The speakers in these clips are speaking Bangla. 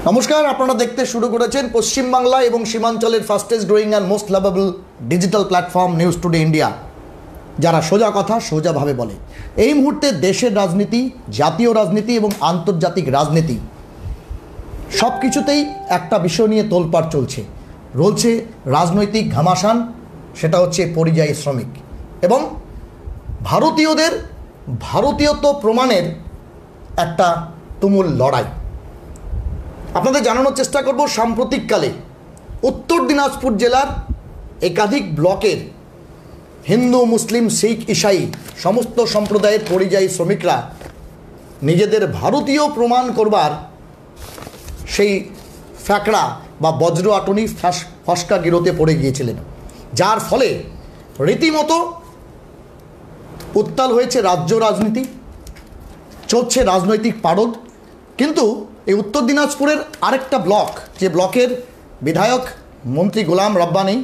নমস্কার, আপনারা দেখতে শুরু করেছেন পশ্চিমবাংলা এবং সীমাঞ্চলের fastest growing and most lovable digital platform news today India, যারা সোজা কথা সোজাভাবে বলে। এই মুহূর্তে দেশের রাজনীতি, জাতীয় রাজনীতি এবং আন্তর্জাতিক রাজনীতি সব কিছুতেই একটা বিষয় নিয়ে তোলপাড় চলছে রাজনৈতিক ঘামাসান, সেটা হচ্ছে পরিযায়ী শ্রমিক এবং ভারতীয়দের ভারতীয়ত্ব প্রমাণের একটা তুমুল লড়াই। আপনাদের জানানোর চেষ্টা করব, সাম্প্রতিককালে উত্তর দিনাজপুর জেলার একাধিক ব্লকের হিন্দু, মুসলিম, শিখ, ঈসাই সমস্ত সম্প্রদায়ের পরিযায়ী শ্রমিকরা নিজেদের ভারতীয় প্রমাণ করবার সেই ফ্যাকড়া বা বজ্র আটনি ফসকা গিরোতে পড়ে গিয়েছিলেন, যার ফলে রীতিমতো উত্তাল হয়েছে রাজ্য রাজনীতি, চলছে রাজনৈতিক পারদ। কিন্তু এই উত্তর দিনাজপুরের আরেকটা ব্লক, যে ব্লকের বিধায়ক মন্ত্রী গোলাম রব্বানী,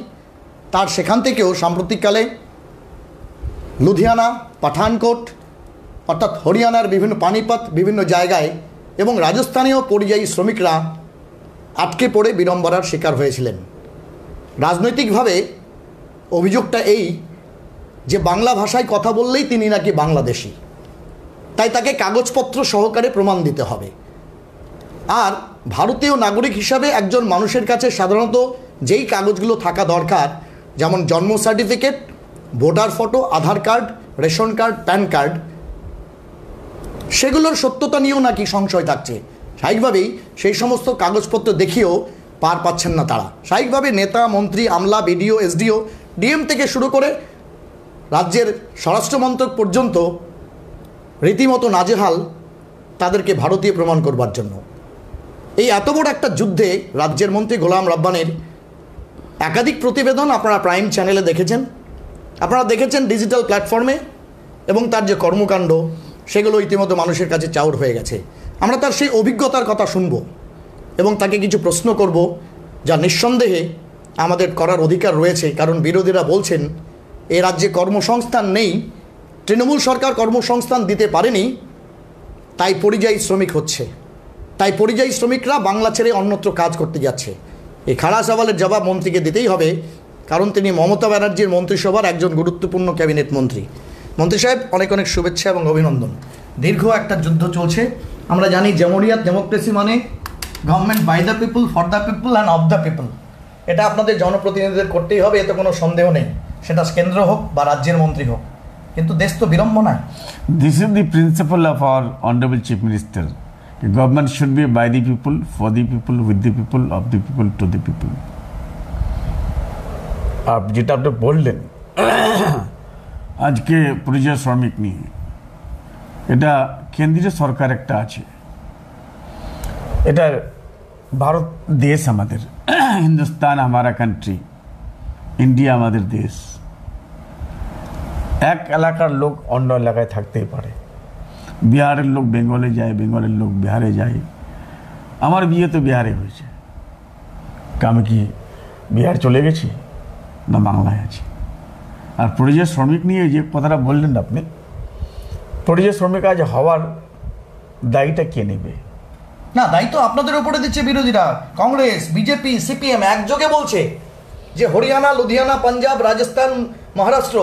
তার সেখান থেকেও সাম্প্রতিককালে লুধিয়ানা, পাঠানকোট অর্থাৎ হরিয়ানার বিভিন্ন পানিপত বিভিন্ন জায়গায় এবং রাজস্থানেও পরিযায়ী শ্রমিকরা আটকে পড়ে বিড়ম্বনার শিকার হয়েছিলেন। রাজনৈতিকভাবে অভিযোগটা এই যে বাংলা ভাষায় কথা বললেই তিনি নাকি বাংলাদেশি, তাই তাকে কাগজপত্র সহকারে প্রমাণ দিতে হবে। আর ভারতীয় নাগরিক হিসাবে একজন মানুষের কাছে সাধারণত যেই কাগজগুলো থাকা দরকার, যেমন জন্ম certificate, voter photo, Aadhaar card, ration card, PAN card, সেগুলোর সত্যতা নিয়েও নাকি সংশয় থাকছে। স্বাভাবিকভাবেই সেই সমস্ত কাগজপত্র দেখিয়েও পার পাচ্ছেন না তারা। স্বাভাবিকভাবে নেতা, মন্ত্রী, আমলা, বিডিও, এসডিও, ডিএম থেকে শুরু করে রাজ্যের স্বরাষ্ট্রমন্ত্রক পর্যন্ত রীতিমতো নাজেহাল তাদেরকে ভারতীয় প্রমাণ করবার জন্য। এই এত বড় একটা যুদ্ধে রাজ্যের মন্ত্রী গোলাম রব্বানীর একাধিক প্রতিবেদন আপনারা প্রাইম চ্যানেলে দেখেছেন, আপনারা দেখেছেন ডিজিটাল প্ল্যাটফর্মে, এবং তার যে কর্মকাণ্ড সেগুলো ইতিমধ্যে মানুষের কাছে চাউর হয়ে গেছে। আমরা তার সেই অভিজ্ঞতার কথা শুনব এবং তাকে কিছু প্রশ্ন করব, যা নিঃসন্দেহে আমাদের করার অধিকার রয়েছে। কারণ বিরোধীরা বলছেন এ রাজ্যে কর্মসংস্থান নেই, তৃণমূল সরকার কর্মসংস্থান দিতে পারেনি, তাই পরিযায়ী শ্রমিক হচ্ছে, তাই পরিযায়ী শ্রমিকরা বাংলা ছেড়ে অন্যত্র কাজ করতে যাচ্ছে। এই খাড়া সওয়ালের জবাব মন্ত্রীকে দিতেই হবে, কারণ তিনি মমতা ব্যানার্জির মন্ত্রিসভার একজন গুরুত্বপূর্ণ ক্যাবিনেট মন্ত্রী। মন্ত্রী সাহেব, অনেক অনেক শুভেচ্ছা এবং অভিনন্দন। দীর্ঘ একটা যুদ্ধ চলছে। আমরা জানি জমহুরিয়াত ডেমোক্রেসি মানে government by the people, for the people and of the people. এটা আপনাদের জনপ্রতিনিধিদের করতেই হবে, এতে কোনো সন্দেহ নেই, সেটা কেন্দ্র হোক বা রাজ্যের মন্ত্রী হোক। কিন্তু দেশ তো বিড়ম্বনায়। This is the principle of our Honorable Chief Minister. The government should be by the people, for the people, with the people, of the people, to the people. যেটা আপনি বললেন আজকে পরিযায়ী শ্রমিক নিয়ে, এটা কেন্দ্রীয় সরকার একটা আছে, এটা ভারত দেশ আমাদের, হিন্দুস্তান हमारा কান্ট্রি, ইন্ডিয়া আমাদের দেশ। এক এলাকার লোক অন্য এলাকায় থাকতেই পারে, বিহারের লোক বেঙ্গলে যায়, বেঙ্গলের লোক বিহারে যায়। আমার বিয়ে তো বিহারে হয়েছে, আমি কি বিহার চলে গেছি না বাংলায় আছি? আর পরিযায়ী শ্রমিক নিয়ে যে কথাটা বললেন আপনি, পরিযায়ী শ্রমিক আজ হওয়ার দায়ীটা কে নেবে? না, দায়িত্ব আপনাদের উপরে দিচ্ছে বিরোধীরা। কংগ্রেস, বিজেপি, সিপিএম একযোগে বলছে যে হরিয়ানা, লুধিয়ানা, পাঞ্জাব, রাজস্থান, মহারাষ্ট্র,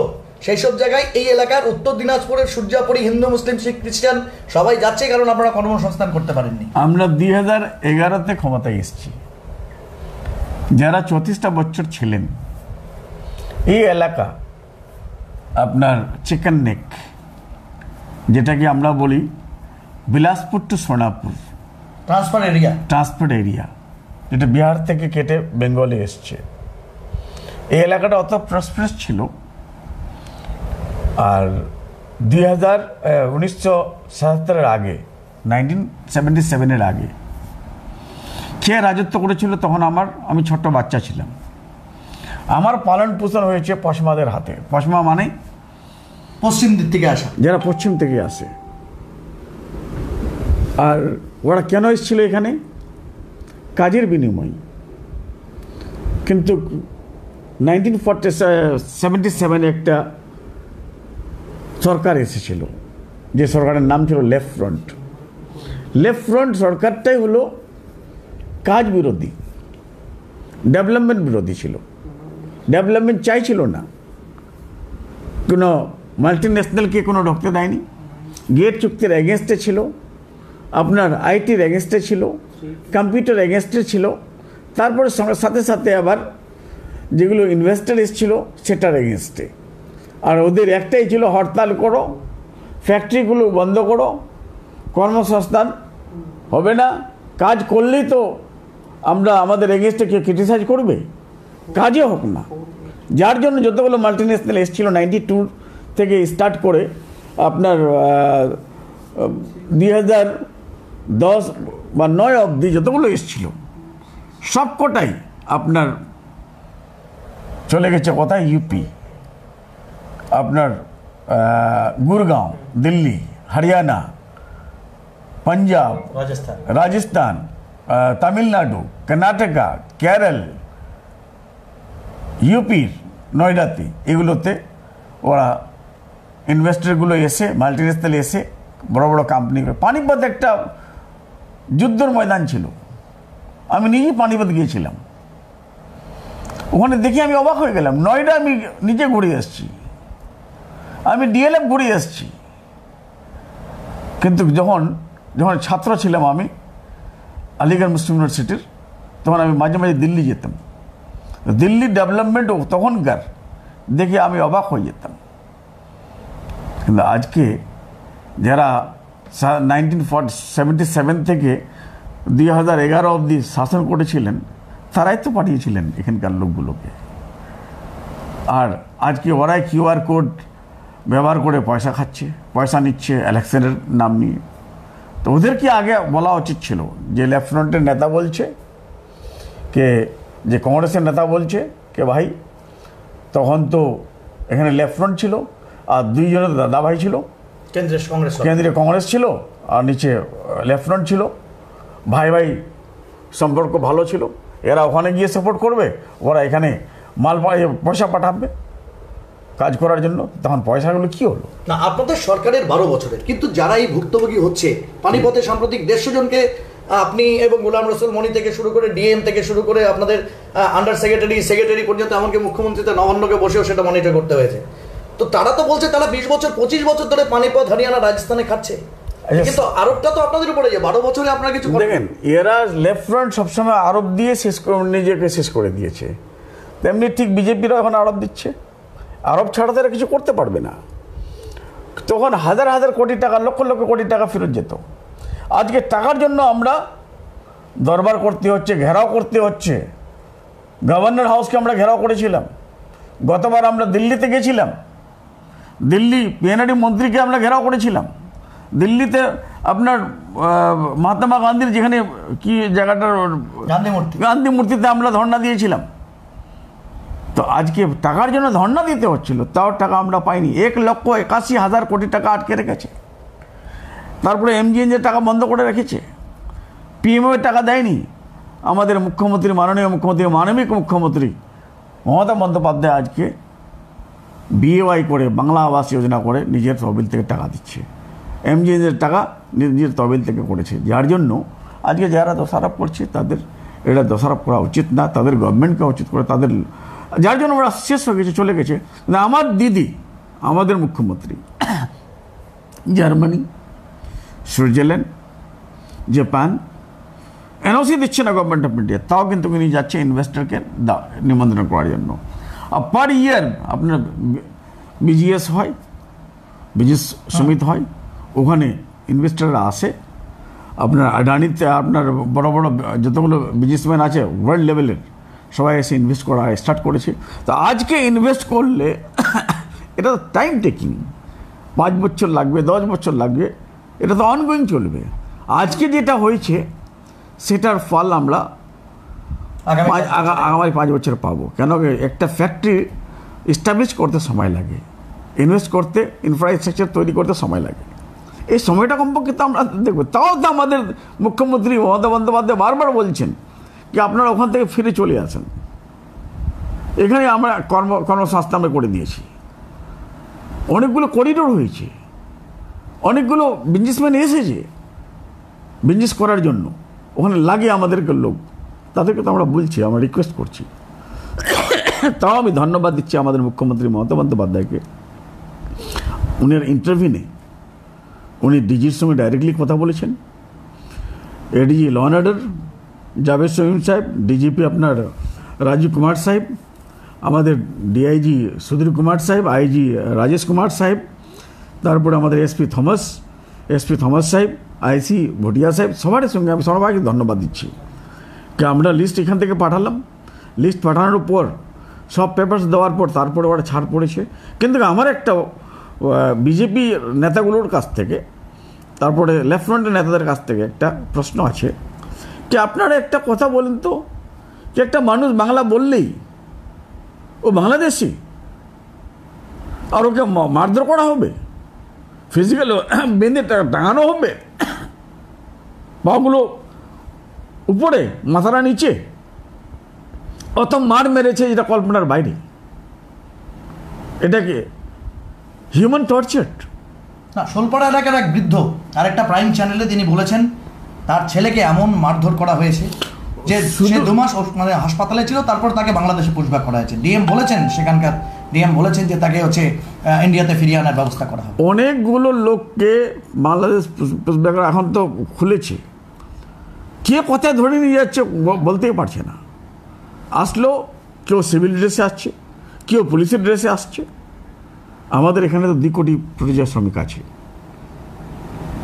সেই সব জায়গায় এই এলাকার উত্তর দিনাজপুরের সূর্যাপুরি হিন্দু, মুসলিম, শিখ, খ্রিস্টান সবাই যাচ্ছে, কারণ আপনারা কর্মসংস্থান করতে পারেননি। আমরা 2011-তে ক্ষমতায় এসেছি, যারা 34টা বছর ছিলেন এই এলাকা, আপনার চিকেন নেক, যেটাকে আমরা বলি Bilaspur to Sonapur transfer area, যেটা বিহার থেকে কেটে বেঙ্গলে এসছে, এই এলাকাটা অত প্রসপারাস ছিল। আর 1977-এর আগে, 1977-এর আগে কে রাজত্ব করেছিল তখন আমি ছোট্ট বাচ্চা ছিলাম। আমার পালন পোষণ হয়েছে পশমাদের হাতে। পশমা মানে পশ্চিম দিক থেকে আসা, যারা পশ্চিম থেকে আসে। আর ওরা কেন এসেছিল এখানে? কাজের বিনিময়। কিন্তু 1977 একটা সরকার এসেছিল, যে সরকারের নাম ছিল লেফট ফ্রন্ট। লেফট ফ্রন্ট সরকারটাই হলো কাজ বিরোধী, ডেভেলপমেন্ট বিরোধী ছিল, ডেভেলপমেন্ট চাইছিল না, কোনো মাল্টিন্যাশনালকে কোনো ঢুকতে দেয়নি, গেট চুক্তির এগেনস্টে ছিল, আপনার আইটির এগেনস্টে ছিল, কম্পিউটার এগেনস্টে ছিল, তারপরে সাথে সাথে আবার যেগুলো ইনভেস্টার এসেছিল সেটার এগেনস্টে। আর ওদের একটাই ছিল হরতাল করো, ফ্যাক্টরিগুলো বন্ধ করো, কর্মসংস্থান হবে না, কাজ করলেই তো আমরা আমাদের এগেনস্টে কেউ ক্রিটিসাইজ করবে, কাজে হোক না। যার জন্য যতগুলো মাল্টিন্যাশনাল এসেছিল 92 থেকে স্টার্ট করে আপনার 2010 বা 9 অবধি যতগুলো এসেছিল সবকটাই আপনার চলে গেছে কোথায়, ইউপি, আপনার গুরগাঁও, দিল্লি, হরিয়ানা, পাঞ্জাব, রাজস্থান, তামিলনাড়ু, কর্ণাটকা, কেরল, ইউপির নয়ডাতে, এগুলোতে ওরা ইনভেস্টরগুলো এসে মাল্টিন্যাশনাল এসে বড় বড় কোম্পানি, পানিপথ একটা যুদ্ধের ময়দান ছিল। আমি নিজেই পানিপথ গিয়েছিলাম, ওখানে দেখি আমি অবাক হয়ে গেলাম। নয়ডা আমি নিজে ঘুরে এসেছি, আমি ডিএলএফ ঘুরে এসেছি, কিন্তু যখন ছাত্র ছিলাম আমি আলিগড় মুসলিম ইউনিভার্সিটির, তখন আমি মাঝে মাঝে দিল্লি যেতাম। দিল্লির ডেভেলপমেন্ট তখনকার দেখে আমি অবাক হয়ে যেতাম। কিন্তু আজকে যারা 1977 থেকে 2011 অবধি শাসন করেছিলেন তারাই তো পাঠিয়েছিলেন এখানকার লোকগুলোকে। আর আজকে ওরাই কিউআর কোড ব্যবহার করে পয়সা খাচ্ছে, পয়সা নিচ্ছে ইলেকশনের নাম নিয়ে। তো ওদেরকে আগে বলা উচিত ছিল যে লেফট ফ্রন্টের নেতা বলছে কে, যে কংগ্রেসের নেতা বলছে কে ভাই, তখন তো এখানে লেফট ফ্রন্ট ছিল আর দুইজনের দাদা ভাই ছিল, কেন্দ্রীয় কংগ্রেস ছিল আর নিচে লেফট ফ্রন্ট ছিল, ভাই ভাই সম্পর্ক ভালো ছিল। এরা ওখানে গিয়ে সাপোর্ট করবে, ওরা এখানে পয়সা পাঠাবে কাজ করার জন্য, তখন পয়সাগুলো কি হলো না। আপনাদের সরকারের 12 বছরের, কিন্তু যারা এই ভুক্তভোগী হচ্ছে পানিপথে সাম্প্রতিক 150 জনকে আপনি এবং গোলাম রসুল মনি থেকে শুরু করে ডিএম থেকে শুরু করে আপনাদের আন্ডার সেক্রেটারি পর্যন্ত, এমনকি মুখ্যমন্ত্রীতে নবান্নকে বসেও সেটা মনিটর করতে হয়েছে। তো তারা তো বলছে তারা 20 বছর 25 বছর ধরে পানিপথ হরিয়ানা রাজস্থানে খাচ্ছে, কিন্তু আরবটা তো আপনাদের উপরে, যে 12 বছরে আপনারা কিছু দেখেন। এরা লেফট ফ্রন্ট সবসময় আরব দিয়ে নিজেকে শেষ করে দিয়েছে, তেমনি ঠিক বিজেপিরা এখন আরব দিচ্ছে। আরব ছাড়া তারা কিছু করতে পারবে না। তখন হাজার হাজার কোটি টাকা, লক্ষ লক্ষ কোটি টাকা ফেরত যেত। আজকে টাকার জন্য আমরা দরবার করতে হচ্ছে, ঘেরাও করতে হচ্ছে। গভর্নর হাউসকে আমরা ঘেরাও করেছিলাম, গতবার আমরা দিল্লিতে গেছিলাম, দিল্লি পিএনআরডি মন্ত্রীকে আমরা ঘেরাও করেছিলাম। দিল্লিতে আপনার মহাত্মা গান্ধীর যেখানে কি জায়গাটার গান্ধী মূর্তিতে আমরা ধর্ণা দিয়েছিলাম। তো আজকে টাকার জন্য ধর্ণা দিতে হচ্ছিল, তাও টাকা আমরা পাইনি। 1,81,000 কোটি টাকা আটকে রেখেছে। তারপরে এমজিএনের টাকা বন্ধ করে রেখেছে, পিএমও টাকা দেয়নি। আমাদের মুখ্যমন্ত্রী, মাননীয় মুখ্যমন্ত্রী, মানবিক মুখ্যমন্ত্রী মমতা বন্দ্যোপাধ্যায় আজকে বিএওয়াই করে, বাংলা আবাস যোজনা করে নিজের তহবিল থেকে টাকা দিচ্ছে। এমজিএনের টাকা নিজের তহবিল থেকে করেছে, যার জন্য আজকে যারা দোষারোপ করছে তাদের এটা দোষারোপ করা উচিত না, তাদের গভর্নমেন্টকে উচিত করে, তাদের যার জন্য ওরা শেষ হয়ে গেছে, চলে গেছে। আমার দিদি, আমাদের মুখ্যমন্ত্রী জার্মানি, সুইজারল্যান্ড, জাপান এনওসি দিচ্ছে না গভর্নমেন্ট অফ ইন্ডিয়া, তাও কিন্তু উনি যাচ্ছে ইনভেস্টরকে নিমন্ত্রণ করার জন্য। আর পার ইয়ার আপনার বিজিএস হয়, বিজনেস সমিতি হয়, ওখানে ইনভেস্টররা আসে। আপনার আডানিতে আপনার বড় বড় যতগুলো বিজনেসম্যান আছে ওয়ার্ল্ড লেভেলের, সবাই এসে ইনভেস্ট করা স্টার্ট করেছে। তো আজকে ইনভেস্ট করলে এটা তো টাইম টেকিং, 5 বছর লাগবে, 10 বছর লাগবে, এটা তো অনগোয়িং চলবে। আজকে যেটা হয়েছে সেটার ফল আমরা আগামী 5 বছর পাবো। কেন একটা ফ্যাক্টরি এস্টাবলিশ করতে সময় লাগে, ইনভেস্ট করতে, ইনফ্রাস্ট্রাকচার তৈরি করতে সময় লাগে। এই সময়টা কমপক্ষে তো আমরা দেখবো। তাও তো আমাদের মুখ্যমন্ত্রী মমতা বন্দ্যোপাধ্যায় বারবার বলছেন কি আপনারা ওখান থেকে ফিরে চলে আসেন, এখানে আমরা কর্মসংস্থান আমরা করে দিয়েছি। অনেকগুলো করিডোর হয়েছে, অনেকগুলো বিজনেসম্যান এসেছে বিজনেস করার জন্য। ওখানে লাগে আমাদেরকে লোক, তাদেরকে তো আমরা বলছি, আমরা রিকোয়েস্ট করছি। তাও আমি ধন্যবাদ দিচ্ছি আমাদের মুখ্যমন্ত্রী মমতা বন্দ্যোপাধ্যায়কে। উনার ইন্টারভিউনে উনি ডিজির সঙ্গে ডাইরেক্টলি কথা বলেছেন। ADG law and order Javed Shamim সাহেব, ডিজিপি আপনার রাজীব কুমার সাহেব, আমাদের ডিআইজি সুধীর কুমার সাহেব, আইজি রাজেশ কুমার সাহেব, তারপরে আমাদের এসপি থমাস সাহেব, আইসি ভটিয়া সাহেব, সবার সঙ্গে আমি সবাইকে ধন্যবাদ দিচ্ছি। কি আমরা লিস্ট এখান থেকে পাঠালাম, লিস্ট পাঠানোর পর সব পেপারস দেওয়ার পর তারপরে ওরা ছাড় পড়েছে। কিন্তু আমার একটা বিজেপি নেতাগুলোর কাছ থেকে, তারপরে লেফট ফ্রন্টের নেতাদের কাছ থেকে একটা প্রশ্ন আছে যে আপনারা একটা কথা বলেন তো, যে একটা মানুষ বাংলা বললেই ও বাংলাদেশি, আর ওকে মারধর করা হবে, ফিজিক্যাল বেঁধে টাঙানো হবে, পাগুলো উপরে মাথাটা নিচে, অত মার মেরেছে, এটা কল্পনার বাইরে। এটাকে হিউম্যান টর্চার না। শোলপাড়া এলাকার এক বৃদ্ধ আরেকটা প্রাইম চ্যানেলে তিনি বলেছেন তার ছেলেকে এমন মারধর করা হয়েছে যে সে 2 মাস মানে হাসপাতালে ছিল, তারপর তাকে বাংলাদেশে পুশব্যাক করা হয়েছে। ডিএম বলেছেন, সেখানকার ডিএম বলেছেন যে তাকে ইন্ডিয়াতে ফিরিয়ে আনার ব্যবস্থা করা হবে। অনেকগুলো লোককে বাংলাদেশ পুশব্যাক এখন তো খুলেছে, কে কোথায় ধরে নিয়ে যাচ্ছে বলতেই পারছে না। আসলো কেউ সিভিল ড্রেসে আসছে, কেউ পুলিশের ড্রেসে আসছে। আমাদের এখানে তো 2 কোটি পরিযায়ী শ্রমিক আছে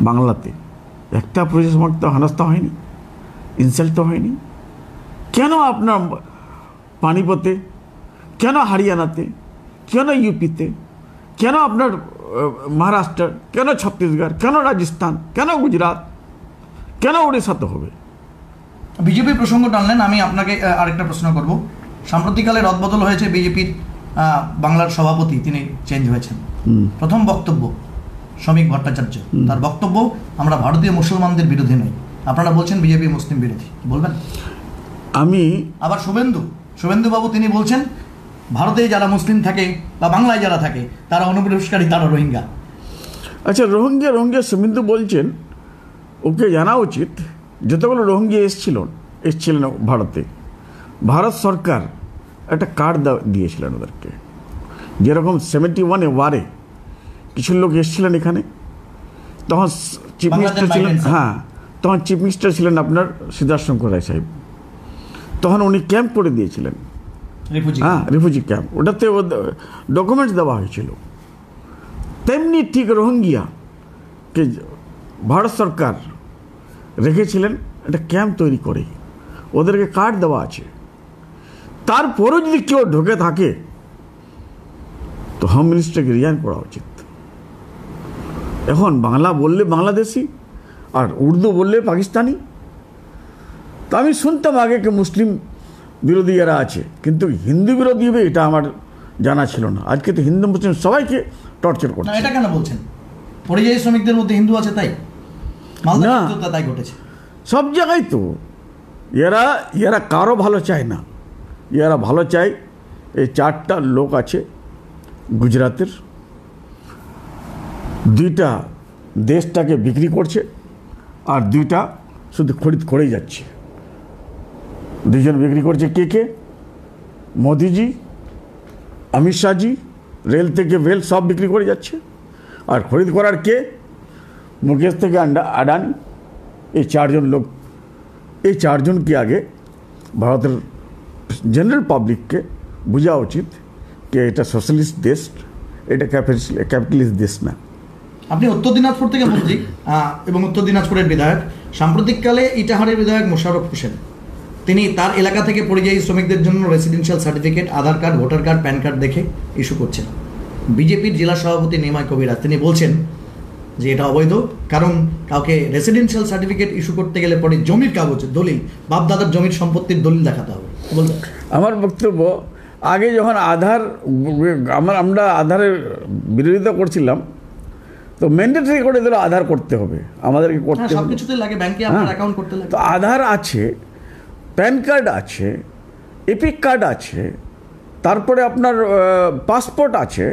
বাংলাতে, একটা পরিযায়ী শ্রমিক তো হেনস্থা হয়নি, ইনসাল্ট তো হয়নি। কেন আপনার পানিপথে, কেন হরিয়ানাতে, কেন ইউপিতে, কেন আপনার মহারাষ্ট্র, কেন ছত্তিশগড়, কেন রাজস্থান, কেন গুজরাট, কেন উড়িষ্যাতে হবে? বিজেপি প্রসঙ্গ টানলেন, আমি আপনাকে আরেকটা প্রশ্ন করব। সাম্প্রতিককালে রদবদল হয়েছে বিজেপির বাংলার সভাপতি, তিনি চেঞ্জ হয়েছেন। প্রথম বক্তব্য শ্রমিক ভট্টাচার্য, তার বক্তব্য আমরা ভারতীয় মুসলমানদের বিরোধী নই, আপনারা বলছেন বিজেপি মুসলিম বিরোধী, বলবেন? আমি আবার শুভেন্দু বাবু তিনি বলছেন ভারতে যারা মুসলিম থাকে বা বাংলায় যারা থাকে তারা অনুপ্রবেশকারী, তারা রোহিঙ্গা। আচ্ছা, রোহিঙ্গা শুভেন্দু বলছেন ওকে জানা উচিত, যতগুলো রোহিঙ্গা এসছিলেন ভারতে, ভারত সরকার একটা কার্ড দিয়েছিলেন ওদেরকে। যেরকম 71 ওয়ারে কিছু লোক এসেছিলেন এখানে, তখন চিফ মিনিস্টার ছিলেন, হ্যাঁ, তখন চিফ মিনিস্টার ছিলেন আপনার সিদ্ধার্থ শঙ্কর রায় সাহেব। তখন উনি ক্যাম্প করে দিয়েছিলেন, হ্যাঁ, রিফিউজি ক্যাম্প, ওটাতে ডকুমেন্টস দেওয়া হয়েছিল। তেমনি ঠিক রোহিঙ্গিয়াকে ভারত সরকার রেখেছিলেন একটা ক্যাম্প তৈরি করে, ওদেরকে কার্ড দেওয়া আছে। তারপরেও যদি কেউ ঢুকে থাকে তো হোম মিনিস্টারকে রিজাইন করা উচিত। এখন বাংলা বললে বাংলাদেশি আর উর্দু বললে পাকিস্তানি। তো আমি শুনতাম আগে কি মুসলিম বিরোধী এরা আছে, কিন্তু হিন্দু বিরোধী হবে এটা আমার জানা ছিল না। আজকে তো হিন্দু মুসলিম সবাইকে টর্চার করছে। এটা কেন বলছেন? পরিযায়ী শ্রমিকদের মধ্যে হিন্দু আছে তাই? না, তাই ঘটেছে সব জায়গায়। তো এরা কারো ভালো চায় না, এরা ভালো চায় এই 4টা লোক আছে গুজরাতের, 2টা দেশটাকে বিক্রি করছে আর 2টা শুধু খরিদ করেই যাচ্ছে। 2জন বিক্রি করছে কে? মোদিজি, অমিত শাহজি, রেল থেকে ভেল সব বিক্রি করে যাচ্ছে। আর খরিদ করার কে? মুকেশ থেকে আডানি। এই 4জন লোক, এই 4জনকে আগে ভারতের জেনারেল পাবলিককে বোঝা উচিত যে এটা সোশ্যালিস্ট দেশ, এটা ক্যাপিটালিস্ট দেশ না। আপনি উত্তর দিনাজপুর থেকে মন্ত্রী এবং উত্তর দিনাজপুরের বিধায়ক। সাম্প্রতিককালে ইটাহারের বিধায়ক মোশাররফ হোসেন তিনি তার এলাকা থেকে পরিযায়ী শ্রমিকদের জন্য residential certificate, Aadhaar card, voter card, PAN card দেখে ইস্যু করছেন। বিজেপির জেলা সভাপতি নিমাই কবিরাজ তিনি বলছেন যে এটা অবৈধ, কারণ কাউকে রেসিডেন্সিয়াল সার্টিফিকেট ইস্যু করতে গেলে পরে জমির কাগজ, দলিল, বাপদাদার জমির সম্পত্তির দলিল দেখাতে হবে। বলবেন? আমার বক্তব্য, আগে যখন আমরা আধারের বিরোধিতা করছিলাম, তো ম্যান্ডেটরি করে দিল আধার করতে হবে, আমাদেরকে করতে হবে, সবকিছুতে লাগে, ব্যাংকে আপনার অ্যাকাউন্ট করতে লাগে। তো আধার আছে, প্যান কার্ড আছে, এপিক কার্ড আছে, তারপরে আপনার পাসপোর্ট আছে,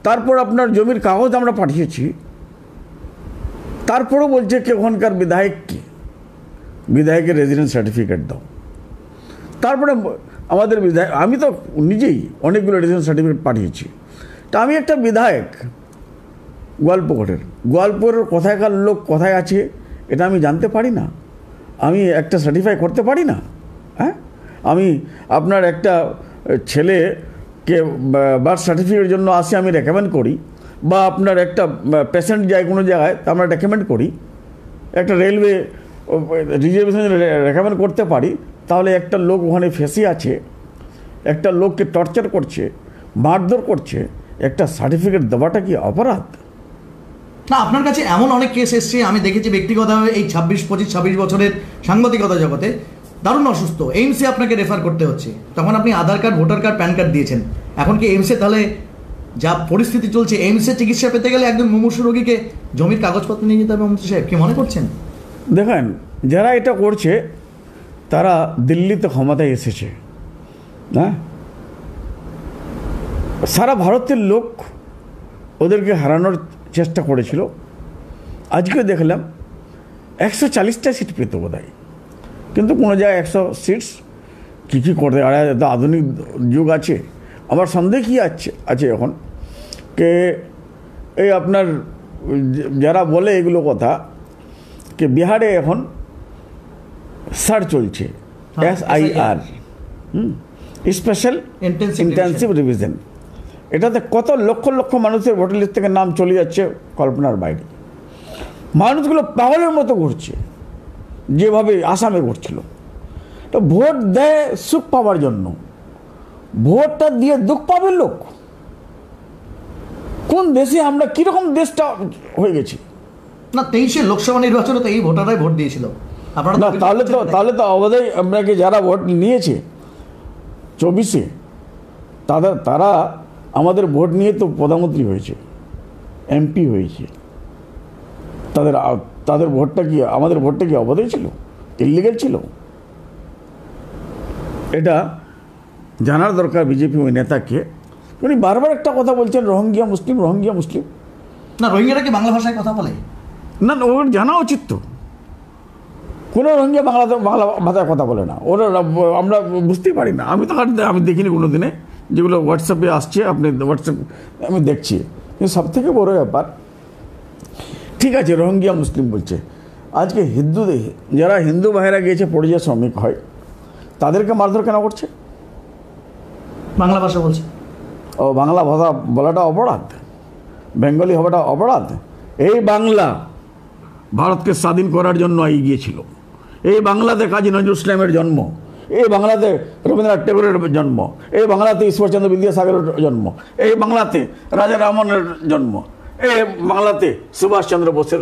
তারপর আপনার জমির কাগজ আমরা পাঠিয়েছি। তারপরেও বলছে কি ওখানকার বিধায়ক কি, বিধায়কের রেজিডেন্স সার্টিফিকেট দাও। তারপরে আমাদের বিধায়ক, আমি তো নিজেই অনেকগুলো রেজিডেন্স সার্টিফিকেট পাঠিয়েছি। তা আমি একটা বিধায়ক গোয়ালপুরের কোথায়কার লোক কোথায় আছে এটা আমি জানতে পারি না? আমি একটা সার্টিফাই করতে পারি না? হ্যাঁ, আমি আপনার একটা ছেলেকে বার্থ সার্টিফিকেটের জন্য আসি, আমি রেকমেন্ড করি, বা আপনার একটা পেশেন্ট যায় কোনো জায়গায় তা আমরা রেকমেন্ড করি, একটা রেলওয়ে রিজার্ভেশন রেকমেন্ড করতে পারি, তাহলে একটা লোক ওখানে ফেঁসে আছে, একটা লোককে টর্চার করছে, মারধর করছে, একটা সার্টিফিকেট দেওয়াটা কি অপরাধ? না, আপনার কাছে এমন অনেক কেস এসছে, আমি দেখেছি ব্যক্তিগতভাবে এই 26 বছরের সাংবাদিকতা জগতে, দারুণ অসুস্থ, এইমসে আপনাকে রেফার করতে হচ্ছে, তখন আপনি Aadhaar card, voter card, PAN card দিয়েছেন। এখন কি এইমসে, তাহলে যা পরিস্থিতি চলছে, এইমসে চিকিৎসা পেতে গেলে একজন মুমূর্ষু রোগীকে জমির কাগজপত্র নিয়ে যেতে হবে মন্ত্রী সাহেব, কি মনে করছেন? দেখেন, যারা এটা করছে তারা দিল্লিতে ক্ষমতায় এসেছে, না? সারা ভারতের লোক ওদেরকে হারানোর চেষ্টা করেছিল। আজকে দেখলাম 140টা সিট পেত বোধহয়, কিন্তু কোনো জায়গায় 100 সিটস কী করতে, আর এত আধুনিক যুগ আছে। আমার সন্দেহ কী আছে এখন কে এই আপনার যারা বলে এগুলো কথা, কে বিহারে এখন সার চলছে, SIR, স্পেশাল ইন্টেন্সিভ রিভিশন। এটাতে কত লক্ষ লক্ষ মানুষের ভোটার লিস্ট থেকে নাম চলে যাচ্ছে কল্পনার বাইরে। মানুষগুলো পাগলের মতো ঘুরছে, যেভাবে আসামে ঘুরছিল। তো ভোট দেয় সুখ পাওয়ার জন্য, ভোটটা দিয়ে দুঃখ পাবে লোক। কোন দেশে আমরা কীরকম দেশটা হয়ে গেছি? না, 23 লোকসভা নির্বাচনে তো এই ভোটাররাই ভোট দিয়েছিল। আপনারা না, তাহলে তো অবদায় আপনাকে যারা ভোট নিয়েছে 24-এ, তারা আমাদের ভোট নিয়ে তো প্রধানমন্ত্রী হয়েছে, MP হয়েছে। তাদের ভোটটা কি, আমাদের ভোটটা কি অবৈধ ছিল, ইলিগাল ছিল? এটা জানার দরকার বিজেপি ওই নেতাকে। উনি বারবার একটা কথা বলছেন, রোহিঙ্গা মুসলিম। না, রোহিঙ্গারা কি বাংলা ভাষায় কথা বলে? না, ওর জানা উচিত তো। কোনো রোহিঙ্গা বাংলা ভাষায় কথা বলে না, ওরা আমরা বুঝতেই পারি না। আমি দেখিনি কোনো দিনে, যেগুলো হোয়াটসঅ্যাপে আসছে, আমি দেখছি। কিন্তু সব থেকে বড় ব্যাপার, ঠিক আছে রোহিঙ্গা মুসলিম বলছে, আজকে যারা হিন্দু ভাইয়েরা গিয়েছে পরিযায়ী শ্রমিক হয়, তাদেরকে মারধর কেন করছে? বাংলা ভাষা বলছে। ও, বাংলা ভাষা বলাটা অপরাধ, বেঙ্গলি হওয়াটা অপরাধ? এই বাংলা ভারতকে স্বাধীন করার জন্য এগিয়েছিল। এই বাংলাতে কাজী নজরুল ইসলামের জন্ম, এই বাংলাতে রবীন্দ্রনাথ ঠাকুরের জন্ম, এই বাংলাতে ঈশ্বরচন্দ্র বিদ্যাসাগরের জন্ম, এই বাংলাতে রাজা রামমোহনের জন্ম, এই বাংলাতে সুভাষচন্দ্র বোসের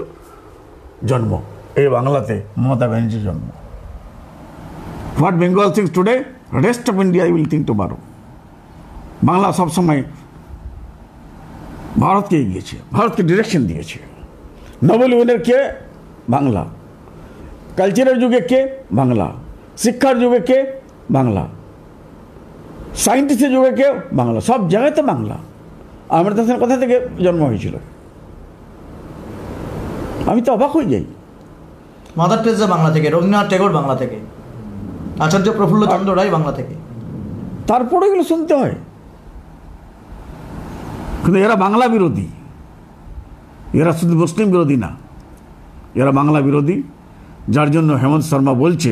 জন্ম, এই বাংলাতে মমতা ব্যানার্জির জন্ম। What Bengal things today, rest of India will think tomorrow. Bangla সবসময় ভারতকে এগিয়েছে, ভারতকে ডিরেকশন দিয়েছে। নোবেল উইনার কে? বাংলা। কালচারের যুগে কে? বাংলা। শিক্ষার যুগে কে? বাংলা। সায়েন্টিস্টের যুগে কে? বাংলা। সব জায়গাতে বাংলা। অমৃতা সেন কোথা থেকে জন্ম হয়েছিল? আমি তো অবাক হয়ে যাই। মাদার টেরেসা বাংলা থেকে, রবীন্দ্রনাথ ঠাকুর বাংলা থেকে, আচার্য প্রফুল্ল চন্দ্র রায় বাংলা থেকে। তারপরে এগুলো শুনতে হয়। কিন্তু এরা বাংলা বিরোধী, এরা শুধু মুসলিম বিরোধী না, এরা বাংলা বিরোধী। যার জন্য হেমন্ত শর্মা বলছে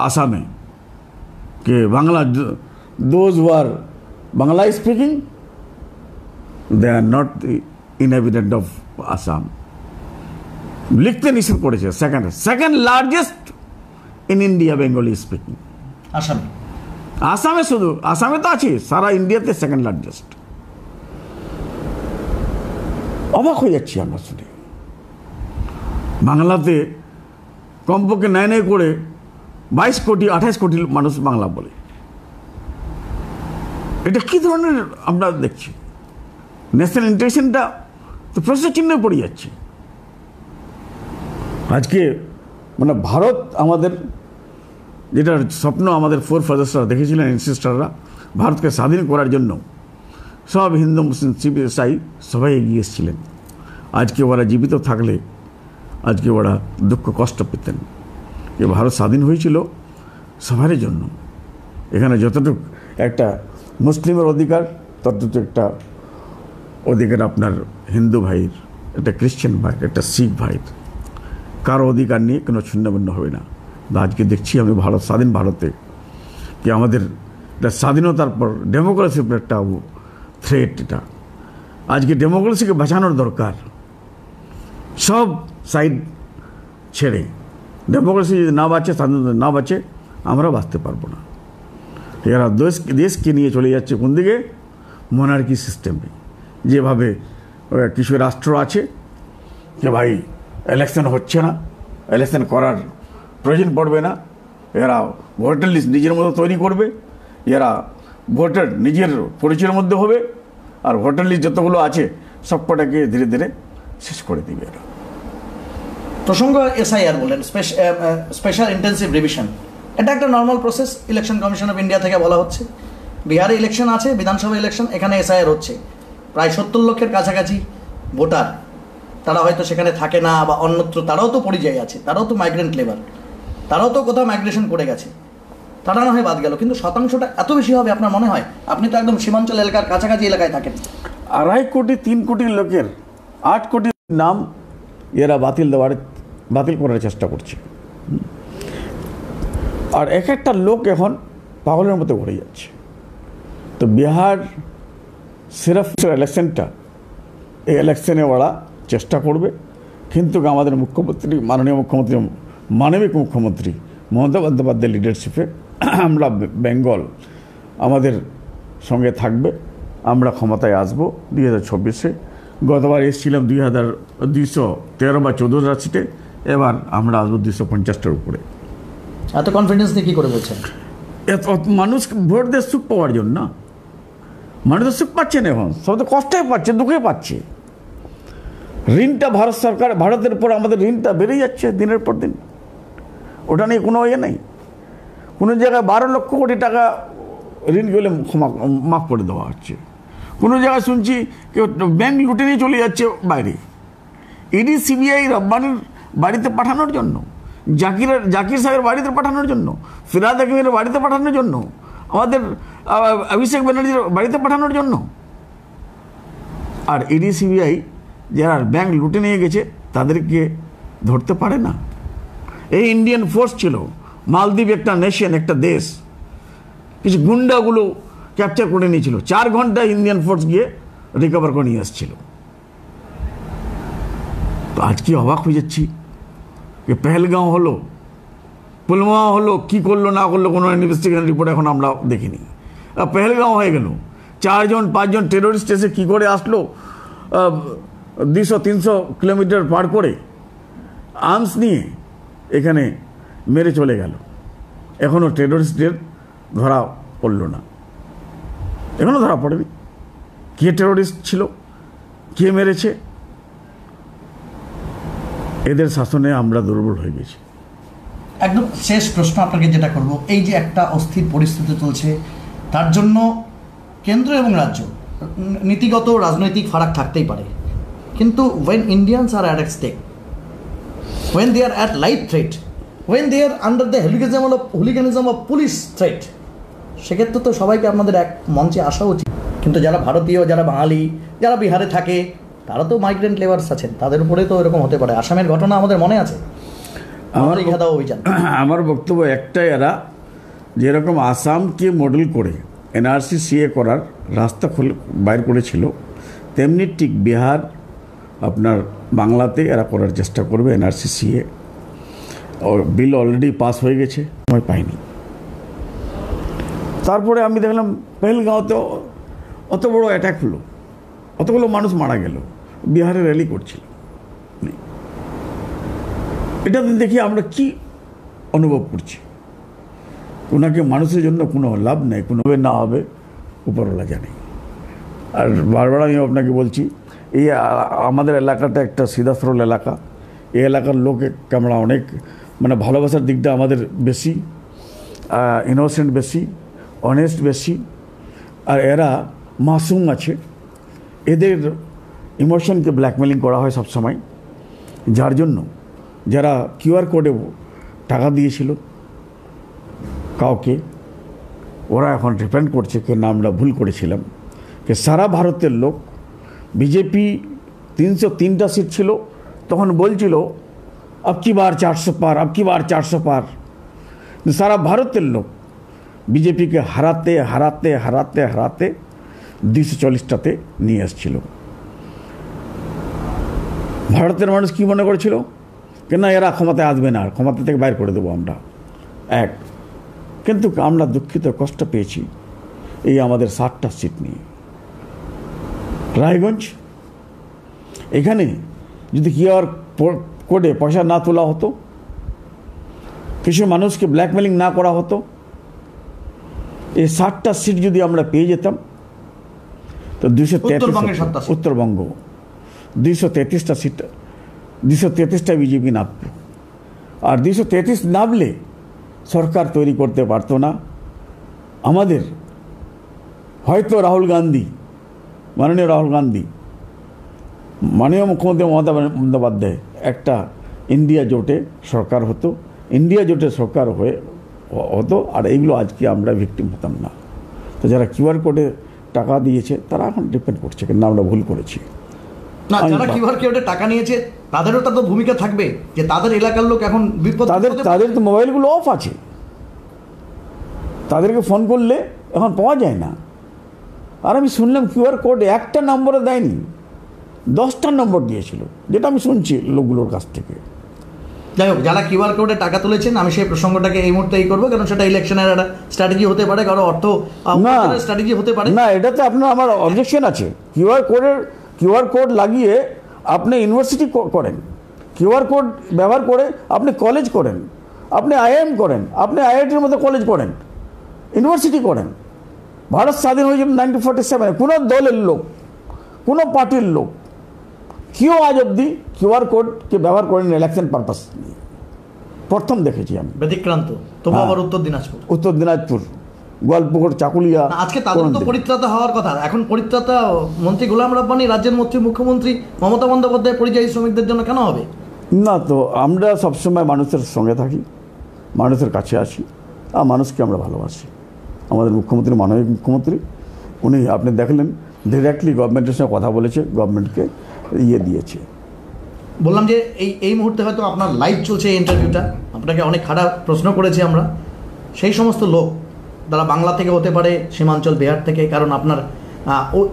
আসামে যে Bangla, those who are Bangla speaking, they are not the inhabitant of Assam. লিখতে নিষেধ করেছে। Second largest in India Bengali speaking আসামে। শুধু আসামে তো আছে, সারা ইন্ডিয়াতে সেকেন্ড লার্জেস্ট। অবাক হয়ে যাচ্ছি আমরা শুনে। বাংলাতে কমপক্ষে নাই করে 22 কোটি 28 কোটি মানুষ বাংলা বলে। এটা কি ধরনের আমরা দেখছি? ন্যাশনাল ইন্টারেস্টটা তো প্রশ্ন চিহ্নে পড়ে যাচ্ছে। আজকে মানে ভারত আমাদের, যেটার স্বপ্ন আমাদের ফোরফাদার্সরা দেখেছিলেন, এনসেস্টাররা, ভারতকে স্বাধীন করার জন্য সব হিন্দু মুসলিম শিখ ইসাই সবাই এগিয়ে এসেছিলেন। আজকে ওরা জীবিত থাকলে আজকে ওরা দুঃখ কষ্ট পেতেন। যে ভারত স্বাধীন হয়েছিল সবারই জন্য। এখানে যতটুকু একটা মুসলিমের অধিকার, ততটুকু একটা অধিকার আপনার হিন্দু ভাইয়ের, একটা খ্রিশ্চান ভাইয়ের, একটা শিখ ভাইয়ের, কারো অধিকার নিয়ে কোনো ছিন্নভিন্ন হবে না। আজকে দেখছি আমি স্বাধীন ভারতে কি আমাদের একটা স্বাধীনতার পর ডেমোক্রেসির উপর একটা থ্রেট। এটা আজকে ডেমোক্রেসিকে বাঁচানোর দরকার, সব সাইড ছেড়ে। ডেমোক্রেসি যদি না বাঁচে, স্বাধীনতা না বাঁচে, আমরা বাঁচতে পারবো না। এরা দেশকে নিয়ে চলে যাচ্ছে কোন দিকে? মনার্কি সিস্টেমে। যেভাবে কিছু রাষ্ট্র আছে যে ভাই ইলেকশন হচ্ছে না, ইলেকশন করার প্রয়োজন পড়বে না, এরা ভোটার লিস্ট নিজের মতো তৈরি করবে, এরা ভোটার নিজের পরিচয়ের মধ্যে হবে, আর ভোটার লিস্ট যতগুলো আছে সবকটাকে ধীরে ধীরে শেষ করে দিবে এরা। প্রসঙ্গ এসআইআর বলেন, স্পেশাল ইন্টেন্সিভ রিভিশন, এটা একটা normal process. Election commission of India থেকে বলা হচ্ছে বিহারে ইলেকশন আছে, বিধানসভা ইলেকশন, এখানে এসআইআর হচ্ছে। প্রায় 70 লক্ষের কাছাকাছি ভোটার, তারা হয়তো সেখানে থাকে না বা অন্যত্র, তারাও তো পরিযায়ী আছে, তারাও তো মাইগ্রেন্ট লেবার, তারাও তো কোথাও মাইগ্রেশন করে গেছে, তারা না হয় বাদ গেল, কিন্তু শতাংশটা এত বেশি হবে আপনার মনে হয়? আপনি তো একদম সীমাঞ্চল এলাকার কাছাকাছি এলাকায় থাকেন। 2.5 কোটি 3 কোটি লোকের 8 কোটি নাম এরা বাতিল করার চেষ্টা করছে। আর এক একটা লোক এখন পাগলের মতো ঘুরে যাচ্ছে। তো বিহার সিরফ ইলেকশনটা, এই ইলেকশনে ওরা চেষ্টা করবে, কিন্তু আমাদের মুখ্যমন্ত্রী, মানবিক মুখ্যমন্ত্রী মমতা বন্দ্যোপাধ্যায়ের লিডারশিপে আমরা বেঙ্গল আমাদের সঙ্গে থাকবে, আমরা ক্ষমতায় আসবো 2024-এ। গতবার এসেছিলাম 213 বা 14 সিটে, এবার আমরা আসবো 250টার উপরে। এত কনফিডেন্স দিয়ে কী করে বলছেন? মানুষ ভোট দিয়ে সুখ পাওয়ার জন্য। মানুষ তো সুখ পাচ্ছে না, এখন সব তো কষ্টে পাচ্ছে, দুঃখে পাচ্ছে। ঋণটা ভারত সরকার, ভারতের উপর আমাদের ঋণটা বেড়ে যাচ্ছে দিনের পর দিন। ওটা নিয়ে কোনো ইয়ে নেই। কোনো জায়গায় 12 লক্ষ কোটি টাকা ঋণ গেলে মাফ করে দেওয়া হচ্ছে। কোনো জায়গায় শুনছি কেউ ব্যাংক লুটে নিয়ে চলে যাচ্ছে বাইরে। ইডি সিবিআই রব্বানির বাড়িতে পাঠানোর জন্য, জাকির সাহেবের বাড়িতে পাঠানোর জন্য, ফিরহাদ হাকিমের বাড়িতে পাঠানোর জন্য, আমাদের অভিষেক ব্যানার্জির বাড়িতে পাঠানোর জন্য। আর ইডি সিবিআই যারা ব্যাংক লুটে নিয়ে গেছে তাদেরকে ধরতে পারে না। এই ইন্ডিয়ান ফোর্স ছিল, মালদ্বীপ একটা নেশন, একটা দেশ, কিছু গুন্ডাগুলো ক্যাপচার করে নিয়েছিল। 4 ঘন্টায় ইন্ডিয়ান ফোর্স গিয়ে রিকভার করে নিয়ে আসছিল। তো আজকে অবাক হয়ে যাচ্ছি যে পেহেলগাঁও হলো, পুলওয়ামা হলো, কি করলো না করলো কোনো ইনভেস্টিগেশন রিপোর্ট এখন আমরা দেখিনি। পেহেলগাঁও হয়ে গেল, 4 জন 5 জন টেরোরিস্ট এসে কী করে আসলো 200-300 কিলোমিটার পার করে আর্মস নিয়ে এখানে মেরে চলে গেল। এখনও টেরোরিস্টদের ধরা পড়ল না, এখনও ধরা পড়েনি। কে টেরোরিস্ট ছিল, কে মেরেছে? এদের শাসনে আমরা দুর্বল হয়ে গেছি। একদম শেষ প্রশ্ন আপনাকে যেটা করব, এই যে একটা অস্থির পরিস্থিতি চলছে, তার জন্য কেন্দ্র এবং রাজ্য নীতিগত রাজনৈতিক ফারাক থাকতেই পারে, কিন্তু when Indians are at stake, when they are at life threat, when they are under the hooliganism of police threat, সেক্ষেত্রে তো সবাইকে আপনাদের এক মঞ্চে আসা উচিত। কিন্তু যারা ভারতীয়, যারা বাঙালি, যারা বিহারে থাকে, তারা তো মাইগ্রেন্ট লেবার্স আছেন, তাদের উপরে তো এরকম হতে পারে। আসামের ঘটনা আমাদের মনে আছে, আমার বক্তব্য একটাই, এরা যেরকম আসামকে মডেল করে এনআরসি সিএ করার রাস্তা বাইর করেছিল, তেমনি ঠিক বিহার আপনার বাংলাতে এরা করার চেষ্টা করবে এনআরসি সিএ। বিল অলরেডি পাস হয়ে গেছে, সময় পাইনি। তারপরে আমি দেখলাম পেহেলগাঁওতে অত বড় অ্যাটাক হলো, অতগুলো মানুষ মারা গেল, বিহারে র্যালি করছিল। এটা দেখি আমরা কি অনুভব করছি, ওনাকে মানুষের জন্য কোনো লাভ নেই, কোনো না হবে উপরওয়ালা জানে। আর বারবার আমি আপনাকে বলছি, এই আমাদের এলাকাটা একটা সিধা সরল এলাকা। এই এলাকার লোকে আমরা অনেক মানে ভালোবাসার দিকটা আমাদের বেশি, ইনোসেন্ট বেশি, অনেস্ট বেশি। আর এরা মাসুম আছে, এদের ইমোশনকে ব্ল্যাকমেলিং করা হয় সবসময়, যার জন্য যারা কিউআর কোডে টাকা দিয়েছিল কাউকে, ওরা এখন রিপেন্ট করছে যে না আমরা ভুল করেছিলাম। যে সারা ভারতের লোক, বিজেপি 303টা সিট ছিল, তখন বলছিল अब की बार 400 पार, अब की बार 400 पार। সারা ভারতের লোক বিজেপিকে হারাতে হারাতে হারাতে হারাতে 240টাতে নিয়ে আসছিল। ভারতের মানুষ কি মনে করেছিল যে না এরা ক্ষমতায় আসবে না, ক্ষমতা থেকে বাইর করে দেবো আমরা এক। কিন্তু আমরা দুঃখিত, কষ্ট পেয়েছি এই আমাদের 60টা সিট নিয়ে। রায়গঞ্জ এখানে যদি কিউআর কোডে পয়সা না তোলা হতো, কিছু মানুষকে ব্ল্যাকমেলিং না করা হতো, এই 60টা সিট যদি আমরা পেয়ে যেতাম তো 233 উত্তরবঙ্গ 233টা সিট, 233টা বিজেপি নামত। আর 233 নামলে সরকার তৈরি করতে পারতো না। আমাদের হয়তো রাহুল গান্ধী, মাননীয় রাহুল গান্ধী, মাননীয় মুখ্যমন্ত্রী মমতা বন্দ্যোপাধ্যায় একটা ইন্ডিয়া জোটে সরকার হতো, ইন্ডিয়া জোটে সরকার হতো, আর এইগুলো আজকে আমরা ভিকটিম হতাম না। তো যারা কিউআর কোডে টাকা দিয়েছে তারা এখন ডিপেন্ড করছে কিন্তু আমরা ভুল করেছি না। যারা কিউআর কোডে টাকা নিয়েছে তাদেরও তো ভূমিকা থাকবে যে তাদের এলাকার লোক এখন বিপদ, তাদের তো মোবাইলগুলো অফ আছে, তাদেরকে ফোন করলে এখন পাওয়া যায় না। আর আমি শুনলাম কিউআর কোড একটা নম্বরে দেয়নি, 10টা নম্বর দিয়েছিল, যেটা আমি শুনছি লোকগুলোর কাছ থেকে। যাই হোক, যারা কিউআর কোডে টাকা তুলেছেন আমি সেই প্রসঙ্গটাকে এই মুহূর্তে করবো, কারণ সেটা ইলেকশনের একটা স্ট্র্যাটেজি হতে পারে, কারো অর্থ স্ট্র্যাটেজি হতে পারে না। এটাতে আপনার আমার অবজেকশন আছে। কিউআর কোড লাগিয়ে আপনি ইউনিভার্সিটি করেন, কিউআর কোড ব্যবহার করে আপনি কলেজ করেন, আপনি আইআইএম করেন, আপনি আইআইটির মতো কলেজ করেন, ইউনিভার্সিটি করেন। ভারত স্বাধীন হয়েছিল 1947। কোনো দলের লোক, কোনো পার্টির লোক কেউ আজ অব্দি কিউআর কোডকে ব্যবহার করেন ইলেকশন পারপাস। প্রথম দেখেছি আমি ব্যতিক্রান্ত। তবু আবার উত্তর দিনাজপুর গোয়ালপুকুর, চাকুলিয়া। আজকে তাদের তো পরিত্রাতা হওয়ার কথা, এখন পরিত্রাতা মন্ত্রী গোলাম রাব্বানি, রাজ্যের মুখ্যমন্ত্রী মমতা বন্দ্যোপাধ্যায় পরিযায়ী শ্রমিকদের জন্য কেন হবে না? তো আমরা সবসময় মানুষের সঙ্গে থাকি, মানুষের কাছে আসি, আর মানুষকে আমরা ভালোবাসি। আমাদের মুখ্যমন্ত্রী, মাননীয় মুখ্যমন্ত্রী, উনি আপনি দেখলেন ডিরেক্টলি গভর্নমেন্টের সঙ্গে কথা বলেছে, গভর্নমেন্টকে দিয়েছে। বললাম যে এই মুহূর্তে হয়তো আপনার লাইভ চলছে এই ইন্টারভিউটা, আপনাকে অনেক খারাপ প্রশ্ন করেছি আমরা। সেই সমস্ত লোক যারা বাংলা থেকে হতে পারে, সীমাঞ্চল বিহার থেকে, কারণ আপনার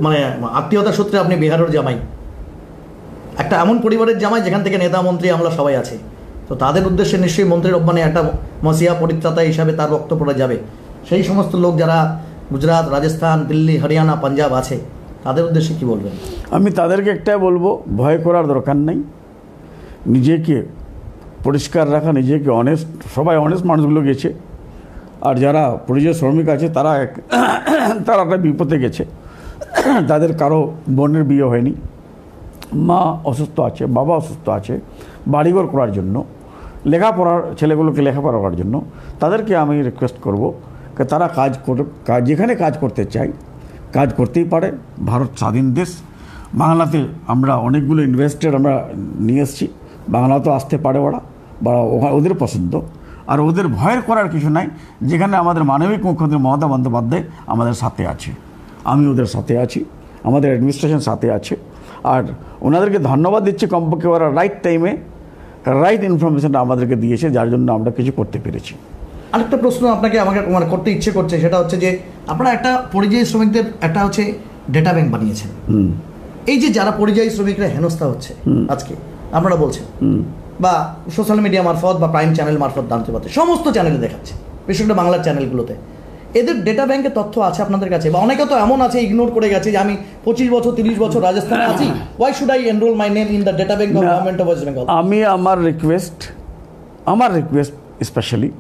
মানে আত্মীয়তা সূত্রে আপনি বিহারের জামাই, একটা এমন পরিবারের জামাই যেখান থেকে নেতা মন্ত্রী আমরা সবাই আছে, তো তাদের উদ্দেশ্যে নিশ্চয়ই মন্ত্রী রব্বানি একটা মসিয়া পরিত্রাতা হিসাবে তার বক্তব্যটা যাবে। সেই সমস্ত লোক যারা গুজরাট, রাজস্থান, দিল্লি, হরিয়ানা, পাঞ্জাব আছে, তাদের উদ্দেশ্যে কি বলবেন? আমি তাদেরকে একটাই বলবো, ভয় করার দরকার নেই, নিজেকে পরিষ্কার রাখা, নিজেকে অনেস্ট, সবাই অনেস্ট মানুষগুলো গেছে। আর যারা পরিযায়ী শ্রমিক আছে তারা একটা বিপদে গেছে, তাদের কারো বোনের বিয়ে হয়নি, মা অসুস্থ আছে, বাবা অসুস্থ আছে, বাড়িঘর করার জন্য, লেখাপড়ার ছেলেগুলোকে লেখাপড়া করার জন্য, তাদেরকে আমি রিকোয়েস্ট করব যে তারা যেখানে কাজ করতে চায় কাজ করতেই পারে। ভারত স্বাধীন দেশ, বাংলাতে আমরা অনেকগুলো ইনভেস্টেড আমরা নিয়ে এসেছি, বাংলাতেও আসতে পারে ওরা, বা ওদের পছন্দ। আর ওদের ভয়ের করার কিছু নাই, যেখানে আমাদের মাননীয় মুখ্যমন্ত্রী মমতা বন্দ্যোপাধ্যায় আমাদের সাথে আছে, আমি ওদের সাথে আছি, আমাদের অ্যাডমিনিস্ট্রেশন সাথে আছে। আর ওনাদেরকে ধন্যবাদ দিচ্ছি, কমপক্ষে ওরা রাইট টাইমে রাইট ইনফরমেশনটা আমাদেরকে দিয়েছে, যার জন্য আমরা কিছু করতে পেরেছি। আরেকটা প্রশ্ন আমাকে করতে ইচ্ছে করছে, সেটা হচ্ছে যে আপনারা একটা পরিযায়ী শ্রমিকদের একটা হচ্ছে ডেটা ব্যাংক বানিয়েছেন। এই যে যারা পরিযায়ী শ্রমিকরা হেনস্থা হচ্ছে আজকে আপনারা বলছেন, বা সোশ্যাল মিডিয়া মারফত বা প্রাইম চ্যানেল মারফত জানতে পারছে, সমস্ত চ্যানেলে দেখাচ্ছে, বিশেষ করে বাংলার চ্যানেলগুলোতে, এদের ডেটা ব্যাংকের তথ্য আছে আপনাদের কাছে? বা অনেকে তো এমন আছে ইগনোর করে গেছে যে আমি 25 বছর 30 বছর রাজস্থানে আছি, why should I enroll my name in the data bank of government of West Bengal? আমার রিকোয়েস্ট স্পেশালি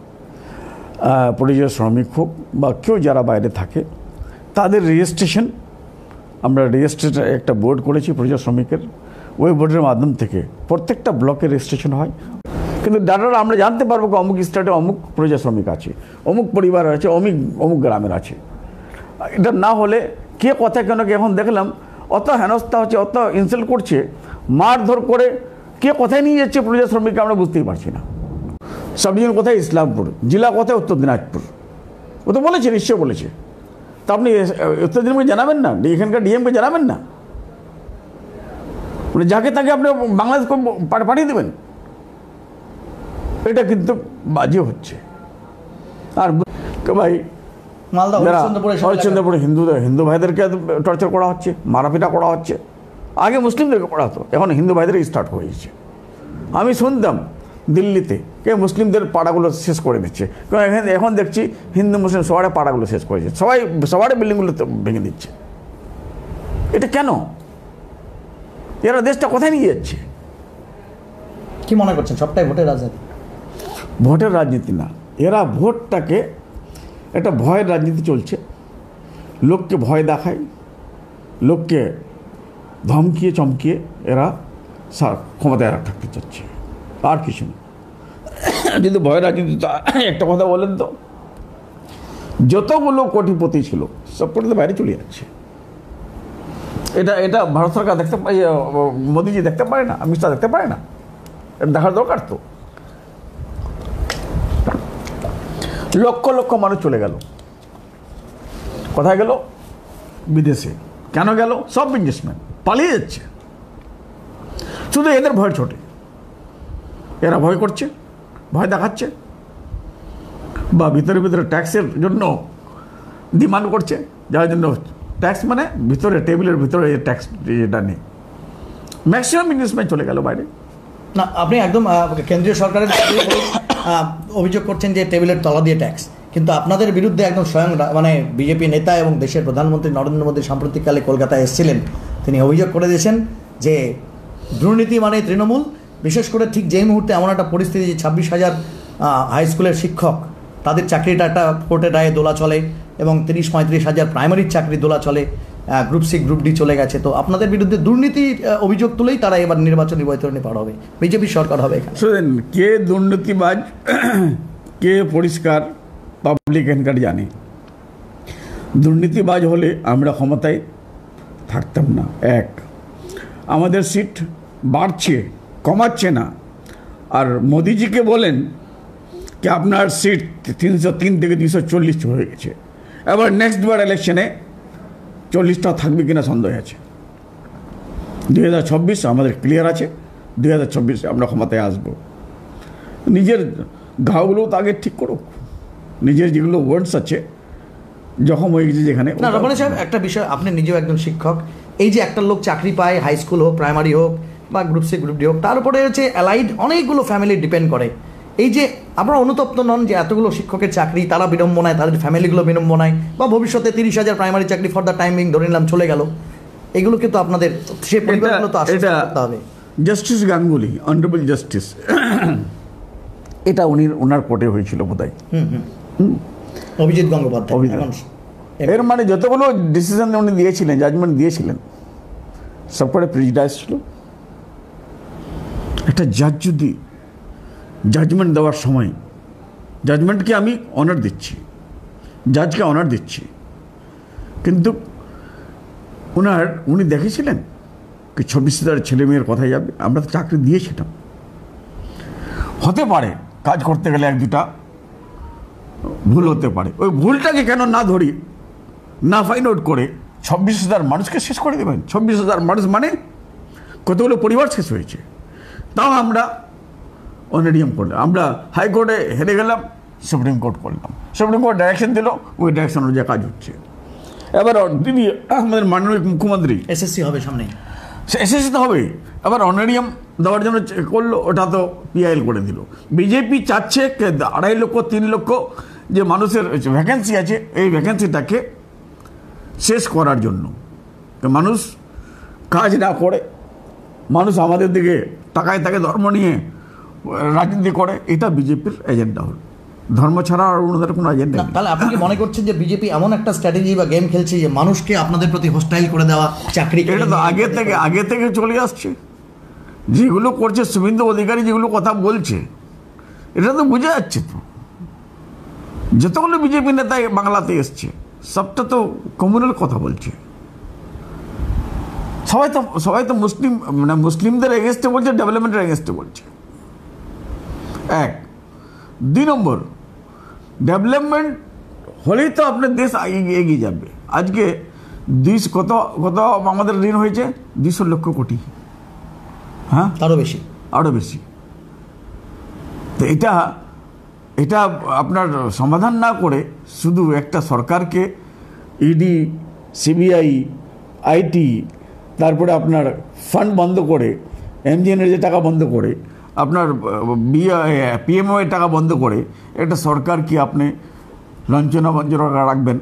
পরিযায়ী শ্রমিক হোক বা কেউ যারা বাইরে থাকে, তাদের রেজিস্ট্রেশন, আমরা রেজিস্ট্রেশন একটা বোর্ড করেছি পরিযায়ী শ্রমিকের, ওই বোর্ডের মাধ্যম থেকে প্রত্যেকটা ব্লকে রেজিস্ট্রেশন হয়। কিন্তু ডাটাটা আমরা জানতে পারবো যে অমুক স্টেটে অমুক পরিযায়ী শ্রমিক আছে, অমুক পরিবার আছে, অমুক গ্রামের আছে। এটা না হলে কে কথা কেন কি এখন দেখলাম অত হেনস্থা হচ্ছে, অত ইনসাল্ট করছে, মারধর করে কে কোথায় নিয়ে যাচ্ছে পরিযায়ী শ্রমিককে আমরা বুঝতেই পারছি না। সাব ডিভিশন কোথায়? ইসলামপুর। জেলা কোথায়? উত্তর দিনাজপুর। ও তো বলেছে, নিশ্চয় বলেছে। তা আপনি উত্তর দিনাজপুরকে জানাবেন না? এখানকার ডিএমকে জানাবেন না? মানে যাকে তাকে আপনি বাংলাদেশ পাঠিয়ে দেবেন? এটা কিন্তু বাজে হচ্ছে। আর ভাই মালদা হরিশ্চন্দ্রপুরে হিন্দু ভাইদেরকে টর্চার করা হচ্ছে, মারাপিটা করা হচ্ছে। আগে মুসলিমদেরকে করা হতো, এখন হিন্দু ভাইদেরকে স্টার্ট হয়েছে। আমি শুনতাম দিল্লিতে কে মুসলিমদের পাড়াগুলো শেষ করে দিচ্ছে, কারণ এখন দেখছি হিন্দু মুসলিম সবার পাড়াগুলো শেষ করেছে, সবার বিল্ডিংগুলো ভেঙে দিচ্ছে। এটা কেন? এরা দেশটা কোথায় নিয়ে যাচ্ছে? কি মনে করছেন সবটাই ভোটের রাজনীতি? ভোটের রাজনীতি না, এরা ভোটটাকে একটা ভয়ের রাজনীতি চলছে। লোককে ভয় দেখায়, লোককে ধমকিয়ে চমকিয়ে এরা ক্ষমতায় থাকতে চাচ্ছে, আর কিছু না। যদি ভয়ের রাজনীতি, একটা কথা বলেন তো, যতগুলো কোটিপতি ছিল সব কোটিতে বাইরে চলে যাচ্ছে। এটা ভারত সরকার দেখতে পাই, মোদিজি দেখতে পারে না, অমিত শাহ দেখতে পারে না? এটা দেখার দরকার তো। লক্ষ লক্ষ মানুষ চলে গেল, কোথায় গেল? বিদেশে। কেন গেল? সব বিজনেসম্যান পালিয়ে যাচ্ছে, শুধু এদের ভয় ছোটে। এরা ভয় করছে, ভয় দেখাচ্ছে, বা ভিতরে ভিতরে ট্যাক্সের জন্য ডিমান্ড করছে, যার জন্য ট্যাক্স মানে ভিতরে টেবিলের ভিতরে ট্যাক্স এটা নেই। ম্যাক্সিমাম বিজনেসম্যান চলে গেল বাইরে। না, আপনি একদম কেন্দ্রীয় সরকারের অভিযোগ করছেন যে টেবিলের তলা দিয়ে ট্যাক্স, কিন্তু আপনাদের বিরুদ্ধে একদম স্বয়ং মানে বিজেপি নেতা এবং দেশের প্রধানমন্ত্রী নরেন্দ্র মোদী সাম্প্রতিককালে কলকাতায় এসেছিলেন, তিনি অভিযোগ করে দিয়েছেন যে দুর্নীতি মানে তৃণমূল। বিশেষ করে ঠিক যেই মুহূর্তে এমন একটা পরিস্থিতি যে 26,000 হাই স্কুলের শিক্ষক, তাদের চাকরিটা একটা কোর্টের রায়ে দোলা চলে, এবং 30-35,000 প্রাইমারির চাকরি দোলা চলে, গ্রুপ সি গ্রুপ ডি চলে গেছে। তো আপনাদের বিরুদ্ধে দুর্নীতির অভিযোগ তুলেই তারা এবার নির্বাচনী বৈতরণী পার হবে, বিজেপি সরকার হবে এখানে। শুনেন, কে দুর্নীতিবাজ কে পরিষ্কার পাবলিক এখানকার জানে। দুর্নীতিবাজ হলে আমরা ক্ষমতায় থাকতাম না। এক, আমাদের সিট বাড়ছে, কমাচ্ছে না। আর মোদিজিকে বলেন কি আপনার সিট 303 থেকে 240 হয়ে গেছে, এবার নেক্সট বার ইলেকশনে 40টা থাকবে কিনা সন্দেহ আছে। 2024 আমাদের ক্লিয়ার আছে, 2024 আমরা ক্ষমতায় আসব। নিজের ঘাওগুলো তো আগে ঠিক করুক, নিজের যেগুলো ওয়ার্ডস আছে জখম হয়ে গেছে যেখানে। না রবানী সাহেব, একটা বিষয়, আপনি নিজেও একজন শিক্ষক, এই যে একটা লোক চাকরি পায়, হাই স্কুল হোক, প্রাইমারি হোক, বা গ্রুপ সি গ্রুপ ডি হোক, তার উপরে হচ্ছে অ্যালাইড অনেকগুলো ফ্যামিলি ডিপেন্ড করে। এই যে আপনারা অনুতপ্ত নন যে এতগুলো শিক্ষকের চাকরি, তারা বিড়ম্বনায়, তাদের ফ্যামিলিগুলো বিড়ম্বনায়, বা ভবিষ্যতে 30,000 প্রাইমারি চাকরি ফর দ্য টাইমিং ধরে নিলাম চলে গেল, এগুলো কিন্তু আপনাদের সে পরিবারগুলো তো আশা করতে হবে। জাস্টিস গাঙ্গুলি, অনারেবল জাস্টিস, এটা ওনার কোর্টে হয়েছিল বোধহয়, অভিজিৎ গঙ্গোপাধ্যায়। এর মানে যতগুলো ডিসিশন উনি দিয়েছিলেন, জাজমেন্ট দিয়েছিলেন, সবকটা প্রেজুডিস ছিল। একটা জাজ যদি জাজমেন্ট দেওয়ার সময়, জাজমেন্টকে আমি অনার দিচ্ছি, জাজকে অনার দিচ্ছি, কিন্তু উনি দেখেছিলেন কি 26,000 ছেলে মেয়ের কথাই যাবে? আমরা তো চাকরি দিয়েছিলাম। হতে পারে কাজ করতে গেলে 1-2টা ভুল হতে পারে, ওই ভুলটাকে কেন না ধরি, না ফাইন্ড আউট করে 26,000 মানুষকে শেষ করে দেবেন? 26,000 মানুষ মানে কতগুলো পরিবার শেষ হয়েছে। তাও আমরা অনারিয়াম করলাম, আমরা হাইকোর্টে হেরে গেলাম, সুপ্রিম কোর্ট করলাম, সুপ্রিম কোর্ট ডাইরেকশন দিল, ওই ডাইরেকশন অনুযায়ী কাজ হচ্ছে। এবার দিদি আমাদের মাননীয় মুখ্যমন্ত্রী এসএসসি হবে সামনে, এসএসসি তো হবেই, আবার অনারিয়াম দেওয়ার জন্য করলো, ওটা তো পিআইএল করে দিল। বিজেপি চাচ্ছে 2.5 লক্ষ 3 লক্ষ যে মানুষের ভ্যাকেন্সি আছে, এই ভ্যাকেন্সিটাকে শেষ করার জন্য। মানুষ কাজ না করে, মানুষ আমাদের দিকে টাকায় তাকে ধর্ম নিয়ে রাজনীতি করে, এটা বিজেপির এজেন্ডা হল। ধর্ম ছাড়া আর ওনাদের কোনো এজেন্ডা নেই। তাহলে আপনি কি মনে করছেন যে বিজেপি এমন একটা স্ট্র্যাটেজি বা গেম খেলছে যে মানুষকে আপনাদের প্রতি হোস্টাইল করে দেওয়া, চাকরি? এটা তো আগে থেকে চলে আসছে, যেগুলো করছে শুভেন্দু অধিকারী, যেগুলো কথা বলছে, এটা তো বোঝা যাচ্ছে। তো যতগুলো বিজেপি নেতা বাংলাতে এসছে, সবটা তো কমিউনাল কথা বলছে। সবাই তো মুসলিম, মানে মুসলিমদের এগেনস্টে বলছে, ডেভেলপমেন্টের এগেনস্টে বলছে। এক, 2 নম্বর, ডেভেলপমেন্ট হলেই তো আপনার দেশ এগিয়ে যাবে। আজকে কত কত আমাদের ঋণ হয়েছে 200 লক্ষ কোটি, হ্যাঁ, আরও বেশি। আরও বেশি। তো এটা আপনার সমাধান না করে শুধু একটা সরকারকে ইডি, সিবিআই, আইটি, তারপরে আপনার ফান্ড বন্ধ করে, এমজিএনের যে টাকা বন্ধ করে, আপনার পিএমও এর টাকা বন্ধ করে একটা সরকার কি আপনি লাঞ্ছনা বঞ্চনা রাখবেন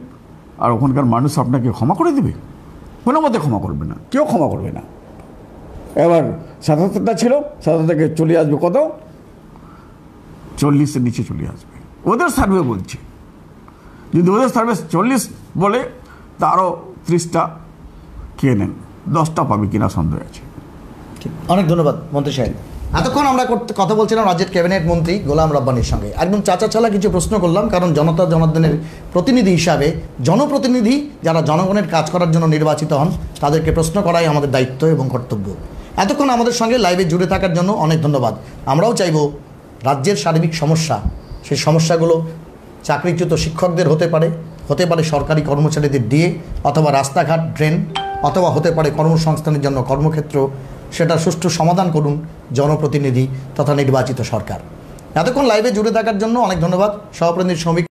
আর ওখানকার মানুষ আপনাকে ক্ষমা করে দেবে? কোনো মতে ক্ষমা করবে না, কেউ ক্ষমা করবে না। এবার 77টা ছিল, 77 থেকে চলে আসবে কত, 40-এর নিচে চলে আসবে। ওদের সার্ভে বলছে, যদি ওদের সার্ভে 40 বলে তা আরও 30টা খেয়ে নেন, 10টা পাবে কিনা সন্দেহ আছে। অনেক ধন্যবাদ মন্ত্রী সাহেব। এতক্ষণ আমরা কথা বলছিলাম রাজ্যের ক্যাবিনেট মন্ত্রী গোলাম রব্বানির সঙ্গে। একদম চাচা ছালা কিছু প্রশ্ন করলাম, কারণ জনতা জনার্দনের প্রতিনিধি হিসাবে, জনপ্রতিনিধি যারা জনগণের কাজ করার জন্য নির্বাচিত হন, তাদেরকে প্রশ্ন করাই আমাদের দায়িত্ব এবং কর্তব্য। এতক্ষণ আমাদের সঙ্গে লাইভে জুড়ে থাকার জন্য অনেক ধন্যবাদ। আমরাও চাইব রাজ্যের সার্বিক সমস্যা, সেই সমস্যাগুলো চাকরিচ্যুত শিক্ষকদের হতে পারে সরকারি কর্মচারীদের ডিএ, অথবা রাস্তাঘাট, ড্রেন, অথবা হতে পারে কর্মসংস্থানের জন্য কর্মক্ষেত্র, সেটা সুষ্ঠু সমাধান করুন জনপ্রতিনিধি তথা নির্বাচিত সরকার। এতক্ষণ লাইভে জুড়ে থাকার জন্য অনেক ধন্যবাদ। সহপ্রতিনিধি শ্রমিক